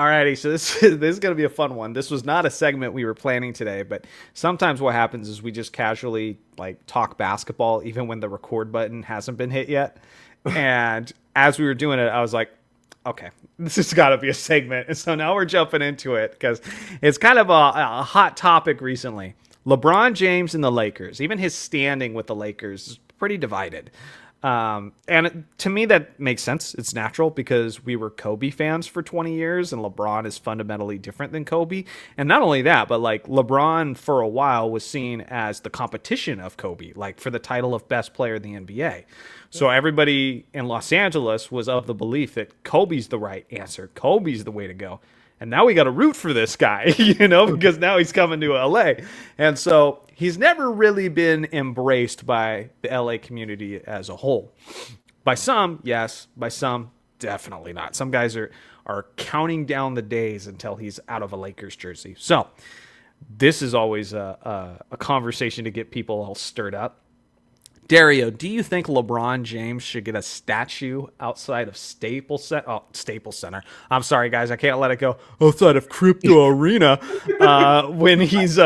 Alrighty, so this is gonna be a fun one. This was not a segment we were planning today, but sometimes what happens is we just casually like talk basketball, even when the record button hasn't been hit yet. And as we were doing it, I was like, okay, this has got to be a segment. And so now we're jumping into it because it's kind of a hot topic recently. LeBron James and the Lakers, even his standing with the Lakers is pretty divided. To me, that makes sense. It's natural because we were Kobe fans for 20 years and LeBron is fundamentally different than Kobe. And not only that, but like LeBron for a while was seen as the competition of Kobe, like for the title of best player in the NBA. So everybody in Los Angeles was of the belief that Kobe's the right answer. Kobe's the way to go. And now we got to root for this guy, because now he's coming to LA. And so he's never really been embraced by the LA community as a whole. By some, yes. By some, definitely not. Some guys are counting down the days until he's out of a Lakers jersey. So this is always a conversation to get people all stirred up. Dario, do you think LeBron James should get a statue outside of Staples Center? Oh, Staples Center. I'm sorry, guys, I can't let it go. Outside of Crypto Arena, when he's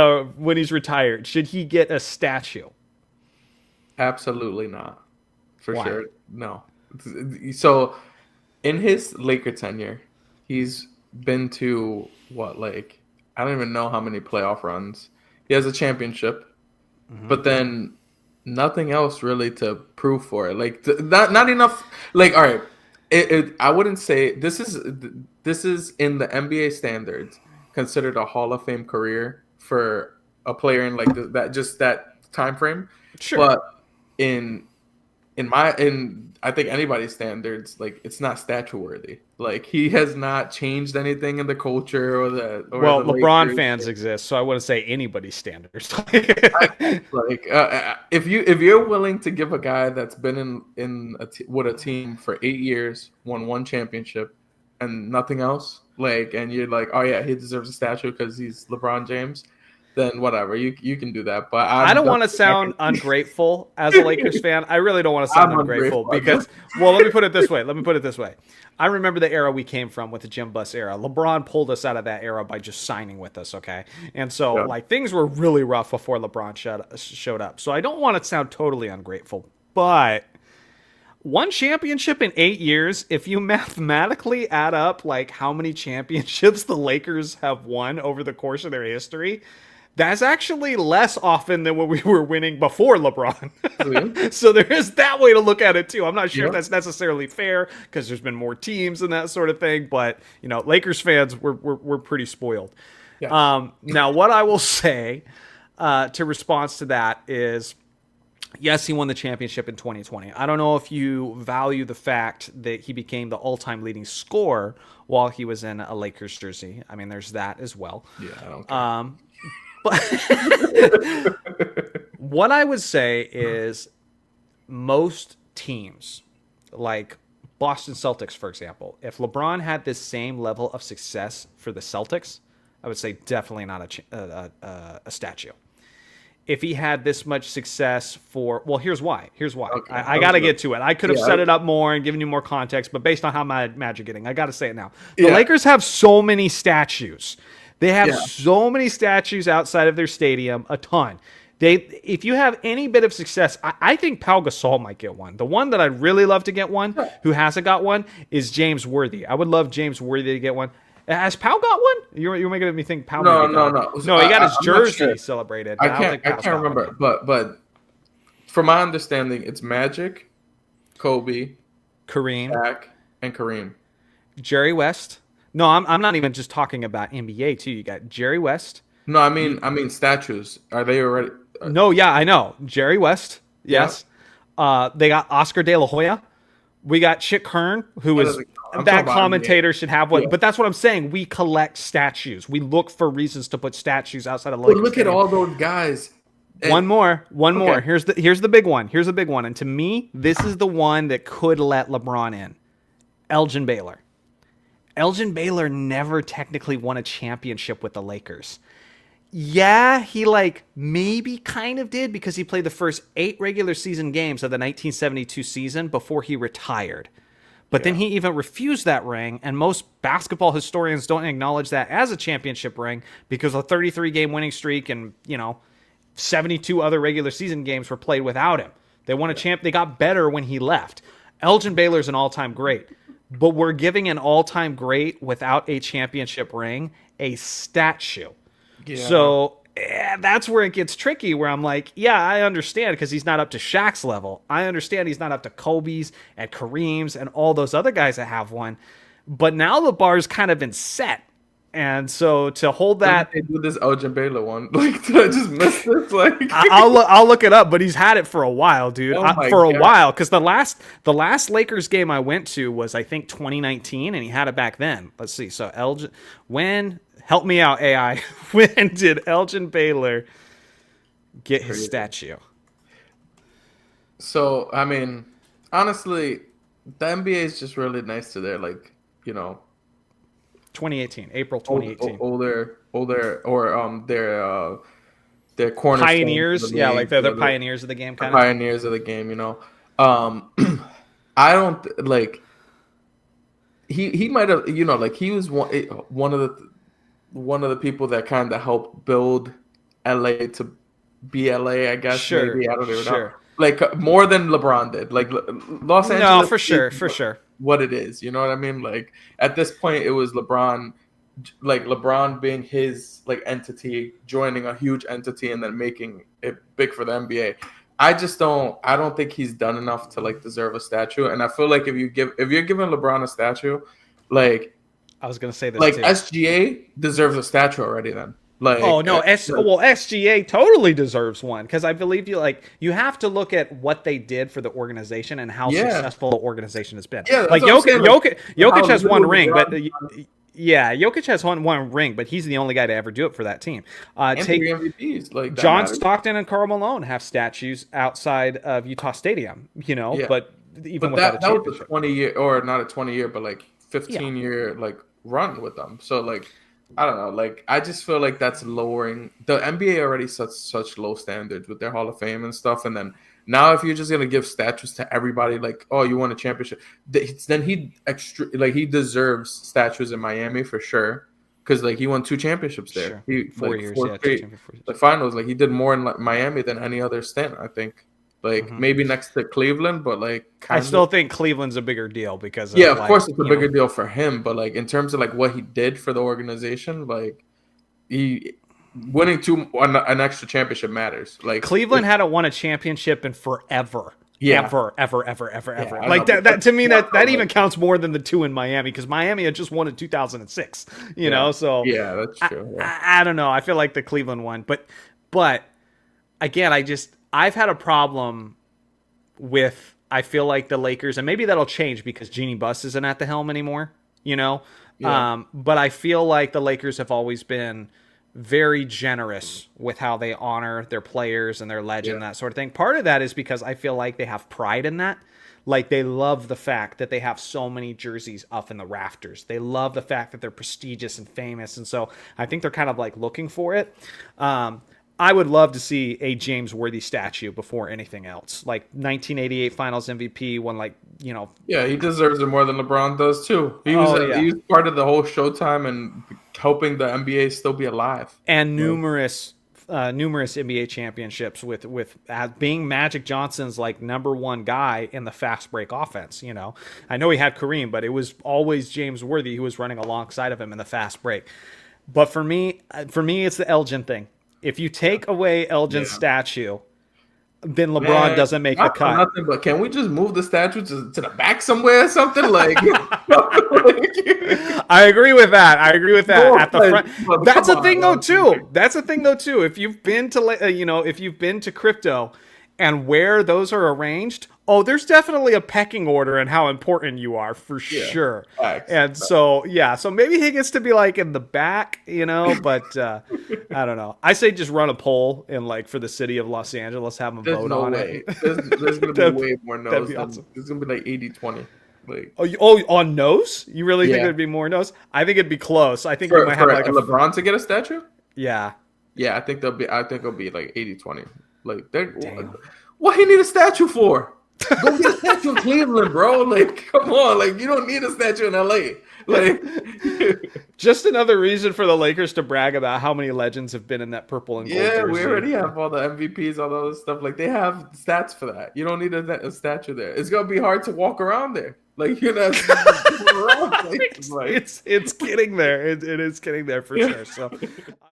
retired, should he get a statue? Absolutely not. For Why? sure, no. So, in his Laker tenure, he's been to I don't even know how many playoff runs. He has a championship, but then nothing else really to prove for it. Like not enough. Like, all right, I wouldn't say this is in the NBA standards considered a Hall of Fame career for a player in like that time frame. Sure. But in I think anybody's standards, like it's not statue worthy. Like he has not changed anything in the culture Well, the LeBron Lakers. fans exist, so I wouldn't say anybody's standards. If you're willing to give a guy that's been with a team for 8 years, won one championship, and nothing else, and you're like, oh yeah, he deserves a statue because he's LeBron James, then whatever, you can do that. But I don't want to sound ungrateful as a Lakers fan. I really don't want to sound ungrateful because, well, let me put it this way. I remember the era we came from with the Jim Buss era. LeBron pulled us out of that era by just signing with us, okay? And so, things were really rough before LeBron showed up. So I don't want to sound totally ungrateful, but one championship in 8 years, if you mathematically add up like how many championships the Lakers have won over the course of their history, that's actually less often than what we were winning before LeBron. So there is that way to look at it too. I'm not sure if that's necessarily fair because there's been more teams and that sort of thing. But Lakers fans, we're pretty spoiled. Yeah. Now, what I will say to response to that is, yes, he won the championship in 2020. I don't know if you value the fact that he became the all-time leading scorer while he was in a Lakers jersey. I mean, there's that as well. Yeah, I don't care. But what I would say is most teams, like Boston Celtics, for example, if LeBron had this same level of success for the Celtics, I would say definitely not a statue. If he had this much success well, here's why. Okay. I got to get to it. I could have set it up more and given you more context, but based on how mad you're getting, I got to say it now. The Lakers have so many statues. They have so many statues outside of their stadium, a ton. If you have any bit of success, I think Pau Gasol might get one. The one that I'd really love to get one, who hasn't got one, is James Worthy. I would love James Worthy to get one. Has Pau got one? You're making me think Pau. No. No, he got his jersey celebrated. I can't remember, but from my understanding, it's Magic, Kobe, Kareem, Shaq, and Kareem. Jerry West. No, I'm not even just talking about NBA too. You got Jerry West. No, I mean statues. Are they already? No, yeah, I know. Jerry West. Yes. Yeah. They got Oscar De La Hoya. We got Chick Hearn, who is that commentator should have one. Yeah. But that's what I'm saying. We collect statues. We look for reasons to put statues outside of Lakers. But look at all those guys. One more. Here's the big one. Here's the big one. And to me, this is the one that could let LeBron in. Elgin Baylor. Elgin Baylor never technically won a championship with the Lakers. Yeah, he maybe kind of did because he played the first 8 regular season games of the 1972 season before he retired. But then he even refused that ring, and most basketball historians don't acknowledge that as a championship ring because a 33-game winning streak and 72 other regular season games were played without him. They won a champ. They got better when he left. Elgin Baylor's an all-time great, but we're giving an all-time great without a championship ring a statue. Yeah. So that's where it gets tricky, where I'm like, yeah, I understand because he's not up to Shaq's level. I understand he's not up to Kobe's and Kareem's and all those other guys that have one. But now the bar's kind of been set. And so to hold that, they do this Elgin Baylor one. Like, did I just miss this? Like, I'll look it up, but he's had it for a while, dude. For a God. while, because the last Lakers game I went to was I think 2019, and he had it back then. Let's see. So Elgin, help me out, AI. When did Elgin Baylor get his statue? So I mean, honestly, the NBA is just really nice to their 2018, April 2018. Older, or their cornerstone pioneers, like they're the pioneers of the game, kind of pioneers of the game. I don't like. He might have, he was one of the people that kind of helped build LA to be LA, I guess. Sure, maybe I don't even know. Like more than LeBron did. Like Los Angeles. No, for sure. What it is, you know what I mean? Like at this point, it was LeBron, like LeBron being his entity, joining a huge entity, and then making it big for the NBA. I don't think he's done enough to deserve a statue. And I feel like if you're giving LeBron a statue, I was gonna say this, too. SGA deserves a statue already. Then. SGA totally deserves one because I believe you have to look at what they did for the organization and how successful the organization has been. Yeah, Jokic has one ring, but Jokic has one ring, but he's the only guy to ever do it for that team. Take MVPs, John Stockton and Karl Malone have statues outside of Utah Stadium, but even without that was a 20-year, or not a 20-year, but 15-year run with them. So I don't know. I just feel like that's lowering. The NBA already sets such low standards with their Hall of Fame and stuff. And then now, if you're just gonna give statues to everybody, you won a championship, then he deserves statues in Miami for sure, because he won 2 championships there. Sure. 4 years, the finals. He did more in Miami than any other stint, I think. Maybe next to Cleveland, but I still think Cleveland's a bigger deal because of course it's a bigger deal for him, but in terms of what he did for the organization, he winning an extra championship matters. Cleveland hadn't won a championship in forever. Yeah. Ever. That to me that even counts more than the 2 in Miami, because Miami had just won in 2006. So yeah, that's true. Yeah. I don't know. I feel like the Cleveland one, but again, I've had a problem with, I feel like the Lakers, and maybe that'll change because Jeannie Buss isn't at the helm anymore, Yeah. But I feel like the Lakers have always been very generous with how they honor their players and their legend, that sort of thing. Part of that is because I feel like they have pride in that. They love the fact that they have so many jerseys up in the rafters. They love the fact that they're prestigious and famous. And so I think they're kind of looking for it. I would love to see a James Worthy statue before anything else. 1988 Finals MVP, when Yeah, he deserves it more than LeBron does too. He was part of the whole Showtime and helping the NBA still be alive. And numerous NBA championships with being Magic Johnson's number one guy in the fast break offense. I know he had Kareem, but it was always James Worthy who was running alongside of him in the fast break. But for me, it's the Elgin thing. If you take away Elgin's statue, then LeBron doesn't make the cut. Nothing, but can we just move the statue to the back somewhere or something? I agree with that. At the front. That's a thing though too. If you've been to crypto and where those are arranged, there's definitely a pecking order in how important you are for sure. And so maybe he gets to be in the back, but I don't know. I say just run a poll in for the city of Los Angeles, have them vote on it. There's going to be way more no's. Awesome. It's going to be 80-20. On nose? You really think there'd be more no's? I think it'd be close. I think we might have LeBron to get a statue? Yeah. Yeah, I think it'll be 80-20. What he need a statue for? Go get a statue in Cleveland, bro. Like, come on. Like, you don't need a statue in LA. Like, Just another reason for the Lakers to brag about how many legends have been in that purple and gold yeah, jersey. we already have all the MVPs, all the other stuff. Like, they have stats for that. You don't need a statue there. It's gonna be hard to walk around there. Like, you're not around places, like, It's getting there. It is getting there for yeah. sure. So